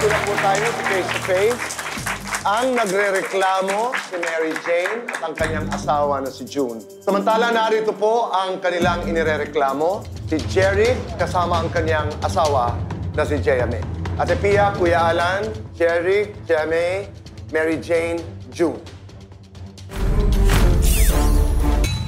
Ready na po tayo sa face-to-face. Ang nagre-reklamo si Mary Jane at ang kanyang asawa na si June. Samantala, narito po ang kanilang inirereklamo, si Jerry kasama ang kanyang asawa na si Jea May. Ate Pia, Kuya Alan, Jerry, Jea May, Mary Jane, June.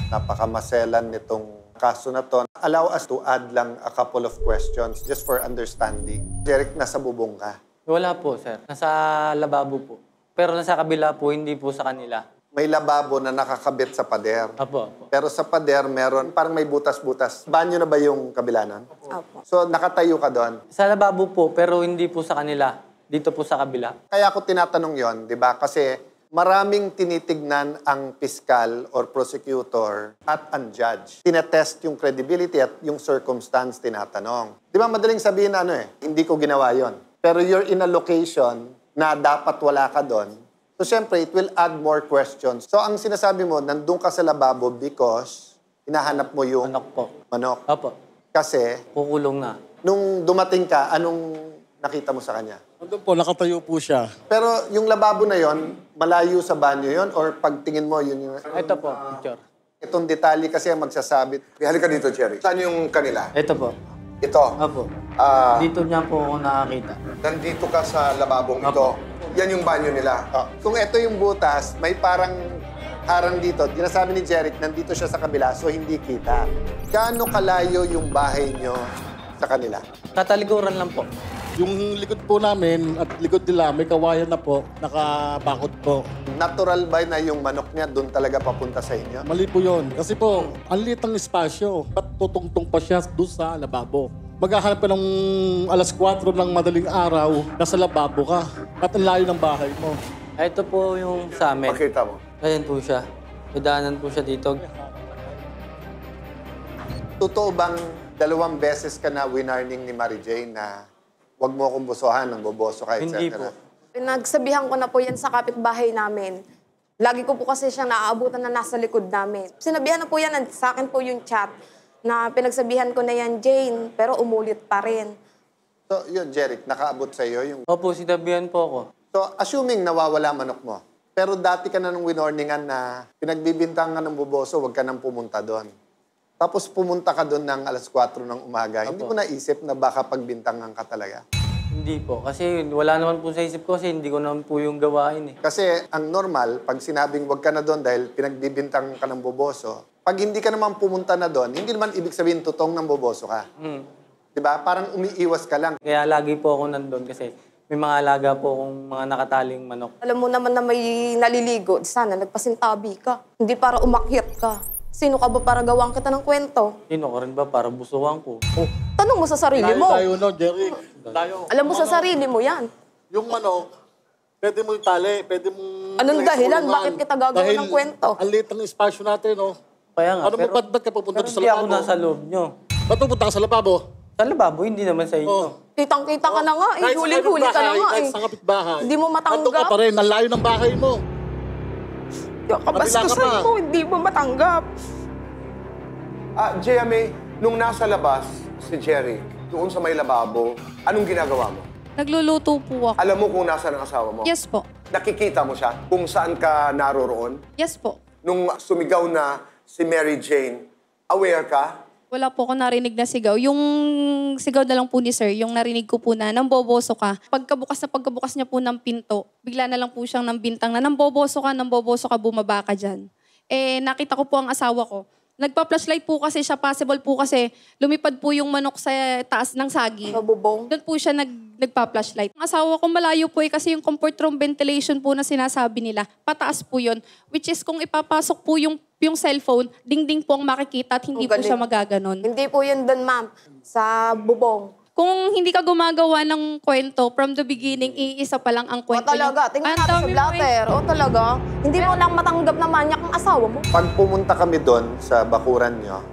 Napakamaselan nitong kaso na to. Allow us to add lang a couple of questions just for understanding. Jeric, nasa bubong ka? Wala po, sir. Nasa lababo po. Pero nasa kabila po, hindi po sa kanila. May lababo na nakakabit sa pader. Opo. Pero sa pader, meron, parang may butas-butas. Banyo na ba yung kabila nun? Opo. So, nakatayo ka doon. Sa lababo po, pero hindi po sa kanila. Dito po sa kabila. Kaya ako tinatanong yon, di ba? Kasi maraming tinitignan ang piskal or prosecutor at ang judge. Tinetest yung credibility at yung circumstance tinatanong. Di ba madaling sabihin na hindi ko ginawa yon. Pero you're in a location na dapat wala ka doon. So, syempre, it will add more questions. So, ang sinasabi mo, nandun ka sa lababo because hinahanap mo yung Manok po. manok. Opo. Kasi, Kukulong na. nung dumating ka, anong nakita mo sa kanya? Nandun po, nakatayo po siya. Pero yung lababo na yon, malayo sa banyo yon or pagtingin mo, yun yung... Ito po, picture. Itong detalye kasi ang magsasabi. Halika dito, Jerry. Saan yung kanila? Ito po. Ito. Opo. Ah, Dito niya po ako nakakita. nandito ka sa lababong ito. Yan yung banyo nila. Kung ito yung butas, may parang harang dito. Dinasabi ni Jeric, nandito siya sa kabila, so hindi kita. Gaano kalayo yung bahay nyo sa kanila? Kataliguran lang po. Yung likod po namin at likod nila, may kawayan na po, nakabakod po. Natural ba na yung manok niya doon talaga papunta sa inyo? Mali po yun. Kasi po, ang liit ng espasyo. At tutungtong pa siya doon sa lababo. Maghahanap ka ng alas 4 ng madaling araw, nasa lababo ka. At ang layo ng bahay mo. Ito po yung sa amin. Pakita mo. Ayan po siya. May daanan po siya dito. Totoo bang 2 beses ka na winarning ni Mary Jane na huwag mo akong busuhan, nang boboso ka, etc.? Hindi po. Pinagsabihan ko na po yan sa kapitbahay namin. Lagi ko po kasi siyang naaabutan na nasa likod namin. Sinabihan na po yan, sa akin po yung chat, na pinagsabihan ko na yan, Jane, pero umulit pa rin. So, yun, Jeric, nakaabot sa iyo yung... Opo, sinabihan po ako. So, assuming nawawala manok mo, pero dati ka na nung winorningan na pinagbibintang ka ng boboso, huwag ka nang pumunta doon. Tapos pumunta ka doon ng alas 4 ng umaga. Hindi mo naisip na baka pagbintangan ka talaga? Hindi po. Kasi wala naman po sa isip ko kasi hindi ko naman po yung gawain eh. Kasi ang normal, pag sinabing huwag ka na doon dahil pinagbibintang ka ng boboso, pag hindi ka naman pumunta na doon, hindi naman ibig sabihin tutong ng boboso ka. Diba? Parang umiiwas ka lang. Kaya lagi po ako nandun kasi may mga alaga po akong mga nakataling manok. Alam mo naman na may naliligo, sana nagpasintabi ka. Hindi para umakyat ka. Sino ka ba para gawang kita ng kwento? Sino ka rin ba para busuhan ko? Tanong mo sa sarili mo. Tayo no, Jerry. Tayo. Alam mo sa sarili mo yan. Yung manok, pwede mo itali, pwede mo... Anong dahilan? Bakit kita gagawa ng kwento? Ang liit ng espasyo natin, no? Kaya nga, Ano mo, ba't ka pupunta pero sa hindi ako lababo? nasa loob nyo. Ba't pupunta ka sa lababo? Sa lababo, hindi naman sa inyo. Oh. Kitang-kita ka na nga eh. Kahit sa Huli-huli ka na kapitbahay, nga kahit eh. sa kapitbahay. Hindi mo matanggap. Nandun ka pa rin, ang layo ng bahay mo. Yung kabastusan Kabila ka pa. mo, hindi mo matanggap. Jea May, nung nasa labas si Jerry, doon sa may lababo, anong ginagawa mo? Nagluluto po ako. Alam mo kung nasaan ang asawa mo? Yes po. Nakikita mo siya kung saan ka naroroon? Yes po. Nung sumigaw na si Mary Jane, aware ka? Wala po ako narinig na sigaw. Yung sigaw na lang po ni sir, yung narinig ko po na, namboboso ka. Pagkabukas niya po ng pinto, bigla na lang po siyang nambintang na, namboboso ka, bumaba ka dyan. Eh, nakita ko po ang asawa ko. Nagpa-flashlight po kasi siya, possible po kasi lumipad po yung manok sa taas ng saging. Sa bubong. Doon po siya nagpa-flashlight. Ang asawa ko malayo po kasi yung comfort room ventilation po na sinasabi nila, pataas po yun. Which is kung ipapasok po yung cellphone, dingding po ang makikita at hindi po siya magaganon. Hindi po yun doon, ma'am. Sa bubong. Kung hindi ka gumagawa ng kwento, from the beginning, iisa pa lang ang O kwento. talaga, tingnan natin sa blatter. O talaga, hindi mo lang matanggap na manyak ang asawa mo. Pag pumunta kami doon sa bakuran nyo,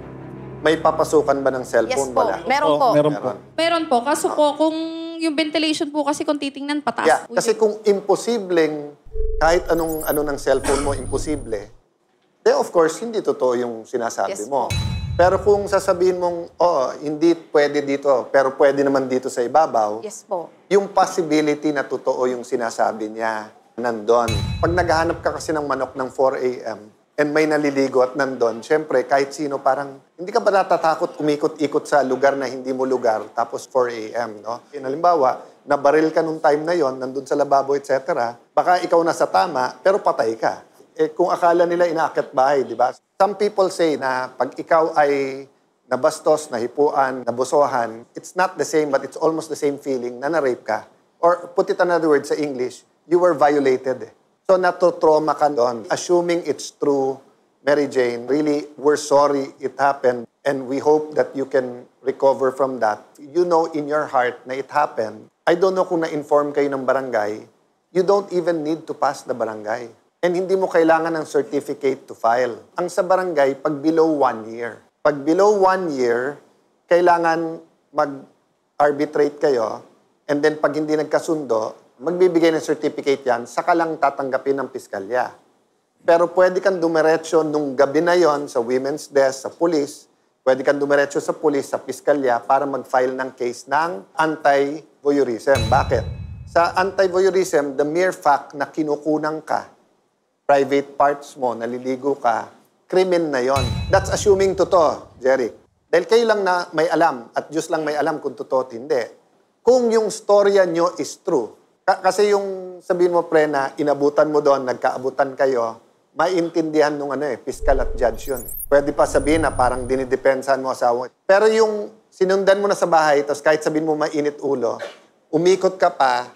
may papasukan ba ng Yes cellphone? po, Wala. meron po. Meron po. Meron po. Kaso po, kung yung ventilation po kasi kung titingnan, pataas Yeah, po kasi yun. kung imposibleng, kahit anong ano ng cellphone mo, imposible, then of course, hindi totoo yung sinasabi Yes mo. Pero kung sasabihin mong, hindi pwede dito, pero pwede naman dito sa ibabaw, Yes po. yung possibility na totoo yung sinasabi niya, nandun. Pag naghahanap ka kasi ng manok ng 4 a.m., and may naliligo at nandun, syempre, kahit sino parang, hindi ka ba natatakot umikot-ikot sa lugar na hindi mo lugar, tapos 4 a.m., no? Halimbawa, nabaril ka nung time na yon, nandun sa lababo, etc., baka ikaw na sa tama, pero patay ka. Kung akala nila inaakyat bahay, di ba? Some people say na pag ikaw ay nabastos, nahipuan, nabusohan, it's not the same, but it's almost the same feeling na na-rape ka. Or put it another word sa English, you were violated. So nato-trauma ka doon. Assuming it's true, Mary Jane, really, we're sorry it happened and we hope that you can recover from that. You know in your heart na it happened. I don't know kung na-inform kayo ng barangay, you don't even need to pass the barangay. And hindi mo kailangan ng certificate to file. Ang sa barangay, pag below 1 year. Pag below 1 year, kailangan mag-arbitrate kayo and then pag hindi nagkasundo, magbibigay ng certificate yan, saka lang tatanggapin ng piskalya. Pero pwede kang dumiretso nung gabi na yon sa women's desk, sa police, pwede kang dumiretso sa police, sa piskalya, para mag-file ng case ng anti-voyeurism. Bakit? Sa anti-voyeurism, the mere fact na kinukunang ka, private parts mo, naliligo ka, krimen na yon. That's assuming totoo, Jerry. Dahil kayo lang na may alam, at Diyos lang may alam kung totoo at hindi. Kung yung storya nyo is true, kasi yung sabihin mo, pre, na inabutan mo doon, nagkaabutan kayo, maintindihan nung fiscal at judge yun. Pwede pa sabihin na parang dinidepensahan mo asawa. Pero yung sinundan mo na sa bahay, tapos kahit sabihin mo mainit ulo, umikot ka pa,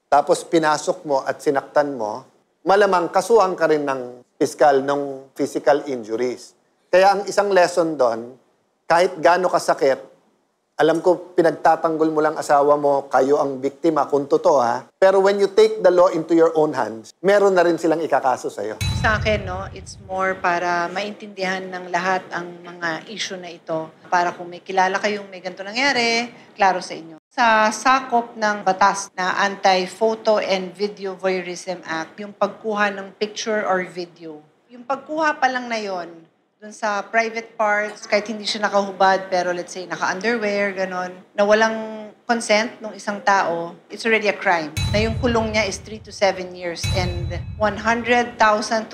tapos pinasok mo at sinaktan mo, malamang kasuhan ka rin ng fiscal ng physical injuries. Kaya ang isang lesson doon, kahit gaano kasakit, alam ko, pinagtatanggol mo lang asawa mo, kayo ang biktima, kung totoo ha. Pero when you take the law into your own hands, meron na rin silang ikakaso sa'yo. Sa akin, no, it's more para maintindihan ng lahat ang mga issue na ito. Para kung may kilala kayong may ganito nangyari, klaro sa inyo. Sa sakop ng batas na Anti-Photo and Video Voyeurism Act, yung pagkuha ng picture or video. Yung pagkuha pa lang na yon, dun sa private parts, kahit hindi siya nakahubad, pero let's say naka-underwear, ganon, na walang consent ng isang tao, it's already a crime. Na yung kulong niya is 3 to 7 years and 100,000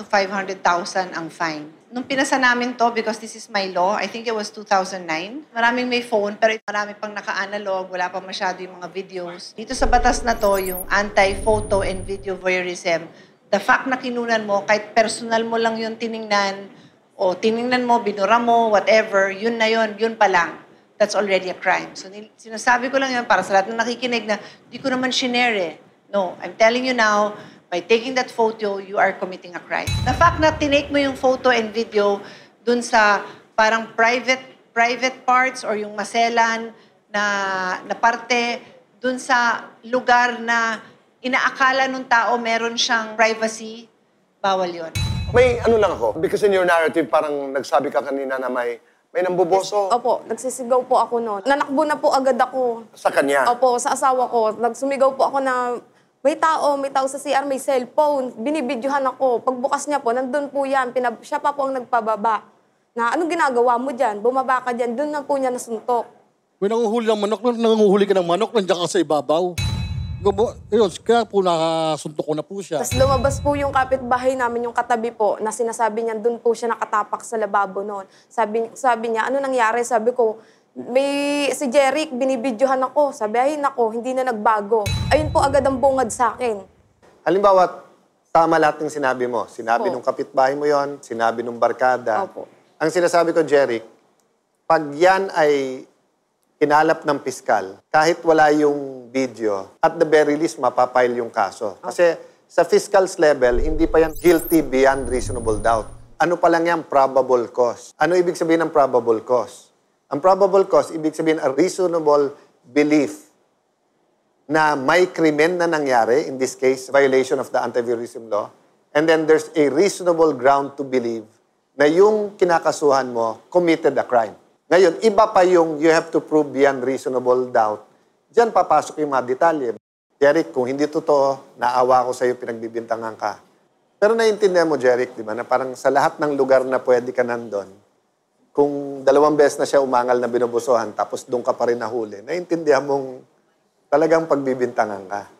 to 500,000 ang fine. Nung pinasa namin to, because this is my law, I think it was 2009, maraming may phone, pero marami pang naka-analog, wala pa masyado yung mga videos. Dito sa batas na to, yung Anti-Photo and Video Voyeurism, the fact na kinunan mo, kahit personal mo lang yung tiningnan, o tiningnan mo, binura mo, whatever, yun na yun pa lang. That's already a crime. So sinasabi ko lang yun para sa lahat na nakikinig na di ko naman shinare eh. No, I'm telling you now, by taking that photo, you are committing a crime. The fact na tinake mo yung photo and video dun sa parang private parts or yung maselan na parte dun sa lugar na inaakala nung tao meron siyang privacy, bawal yun. May ano lang ako, because in your narrative, parang nagsabi ka kanina na may nambuboso Opo, nagsisigaw po ako noon. Nanakbo na po agad ako. sa kanya. Opo, sa asawa ko. Nagsumigaw po ako na may tao sa CR, may cellphone. Binibidyohan ako. Pagbukas niya po, nandun po yan. Siya pa po ang nagpababa. Na anong ginagawa mo dyan? Bumaba ka dyan. Doon na po niya nasuntok. May nanguhuli ng manok, nanguhuli ka ng manok, nandiyan ka sa ibabaw. Ayun, kaya po nakasuntok ko na po siya. Tapos lumabas po yung kapitbahay namin, yung katabi po, na sinasabi niya, doon po siya nakatapak sa lababo noon. Sabi niya, ano nangyari? Sabi ko, si Jeric, binibidyohan ako. Sabi, ay nako, hindi na nagbago. Ayun po agad ang bungad sa akin. Halimbawa, tama lahat ng sinabi mo. Sinabi Opo. nung kapitbahay mo yon, sinabi nung barkada. Opo. Ang sinasabi ko, Jeric, pag yan ay kinalap ng piskal, kahit wala yung video, at the very least, mapapile yung kaso. Kasi sa fiscal's level, hindi pa yan guilty beyond reasonable doubt. Ano pa lang yan? Probable cause. Ano ibig sabihin ng probable cause? Ang probable cause, ibig sabihin a reasonable belief na may krimen na nangyari, in this case, violation of the anti-voyeurism law, and then there's a reasonable ground to believe na yung kinakasuhan mo committed a crime. Ngayon, iba pa yung you have to prove beyond reasonable doubt. Diyan papasok yung mga detalye. Jeric, kung hindi totoo, naawa ko sa'yo, pinagbibintangan ka. Pero naiintindihan mo, Jeric, di ba, na parang sa lahat ng lugar na pwede ka nandun, kung 2 beses na siya umangal na binubusuhan, tapos doon ka pa rin nahuli, naiintindihan mong talagang pagbibintangan ka.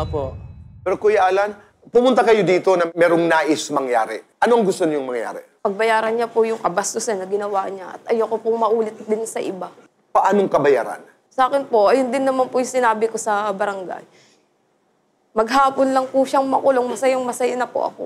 Opo. Pero Kuya Alan, pumunta kayo dito na merong nais mangyari. Anong gusto niyong mangyari? Pagbayaran niya po yung kabastusan na ginawa niya at ayoko pong maulit din sa iba. Paanong kabayaran? Sa akin po, ayun din naman po yung sinabi ko sa barangay. Maghapon lang po siyang makulong, masayang-masaya na po ako.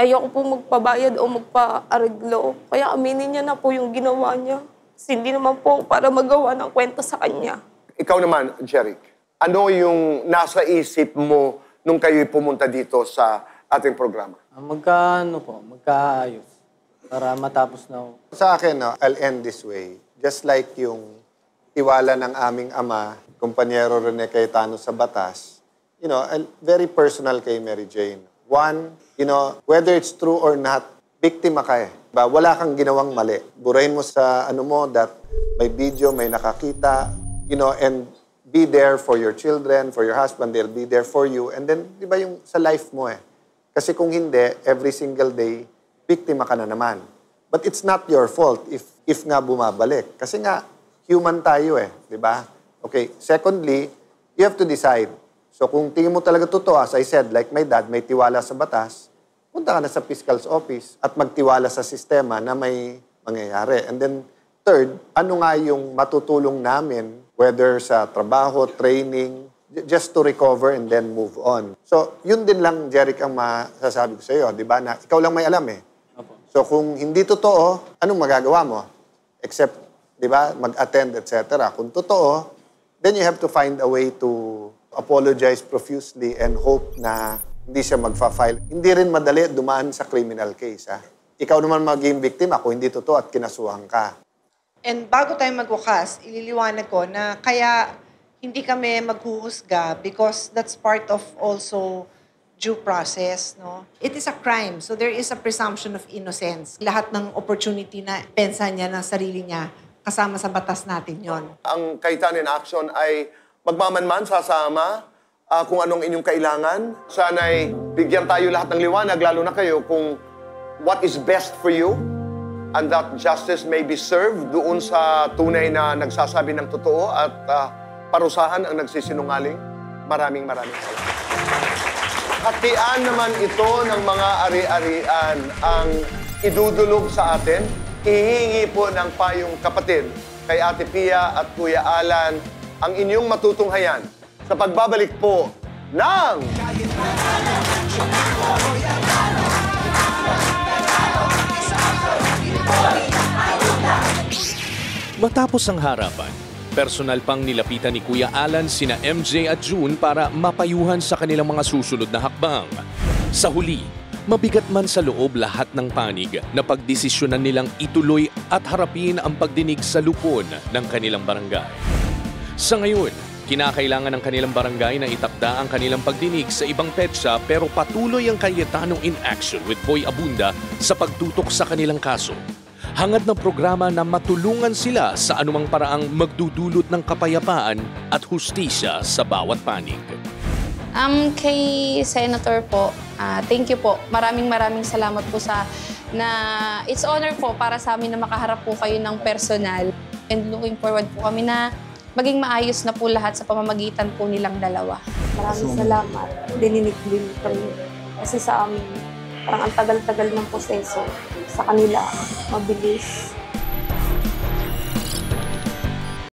Ayoko po magpabayad o magpa-areglo. Kaya aminin niya na po yung ginawa niya. Kasi hindi naman po para magawa ng kwenta sa kanya. Ikaw naman, Jeric, ano yung nasa isip mo nung kayo pumunta dito sa ating programa? Magkaayos. Para matapos na. Sa akin, no, I'll end this way. Just like yung tiwala ng aming ama, kumpanyero Rene Cayetano sa batas, very personal kay Mary Jane. One, whether it's true or not, biktima ka eh. Wala kang ginawang mali. Burahin mo sa that may video, may nakakita, and be there for your children, for your husband, they'll be there for you. And then, di ba yung sa life mo eh. Kasi kung hindi, every single day, biktima ka na naman. But it's not your fault if nga bumabalik. Kasi nga, human tayo eh, di ba? Okay, secondly, you have to decide. So kung tingin mo talaga totoo, as I said, like my dad, may tiwala sa batas, punta ka na sa fiscal's office at magtiwala sa sistema na may mangyayari. And then, third, ano nga yung matutulong namin, whether sa trabaho, training, just to recover and then move on. So, yun din lang, Jeric, ang masasabi ko sa iyo, di ba? Na ikaw lang may alam eh. So, kung hindi totoo, anong magagawa mo? Except, di ba, mag-attend, etc. Kung totoo, then you have to find a way to apologize profusely and hope na hindi siya magfa-file. Hindi rin madali dumaan sa criminal case, ha? Ikaw naman maging victim, ako hindi totoo at kinasuhan ka. And bago tayo magwakas, ililiwanag ko na kaya hindi kami maghuhusga because that's part of also due process, no? It is a crime, so there is a presumption of innocence. Lahat ng opportunity na pensa niya ng sarili niya, kasama sa batas natin yon. Ang Cayetano in Action ay magmamanman, sasama, kung anong inyong kailangan. Sana'y bigyan tayo lahat ng liwanag, lalo na kayo, kung what is best for you and that justice may be served doon sa tunay na nagsasabi ng totoo at parusahan ang nagsisinungaling. Maraming salamat. Hatian naman ito ng mga ari-arian ang idudulog sa atin. Ihingi po ng payong kapatid kay Ate Pia at Kuya Alan ang inyong matutunghayan sa pagbabalik po ng... Matapos ang harapan, personal pang nilapitan ni Kuya Alan sina MJ at June para mapayuhan sa kanilang mga susunod na hakbang. Sa huli, mabigat man sa loob lahat ng panig na pagdesisyonan nilang ituloy at harapin ang pagdinig sa lupon ng kanilang barangay. Sa ngayon, kinakailangan ng kanilang barangay na itakda ang kanilang pagdinig sa ibang petsa pero patuloy ang Cayetano in Action with Boy Abunda sa pagtutok sa kanilang kaso. Hangad ng programa na matulungan sila sa anumang paraang magdudulot ng kapayapaan at hustisya sa bawat panig. Kay Senator po, thank you po. Maraming salamat po it's honor po para sa amin na makaharap po kayo ng personal. And looking forward po kami na maging maayos na po lahat sa pamamagitan po nilang dalawa. Maraming salamat. Dininig din kami. Kasi sa amin, parang ang tagal-tagal ng proseso. Sa kanila, mabilis.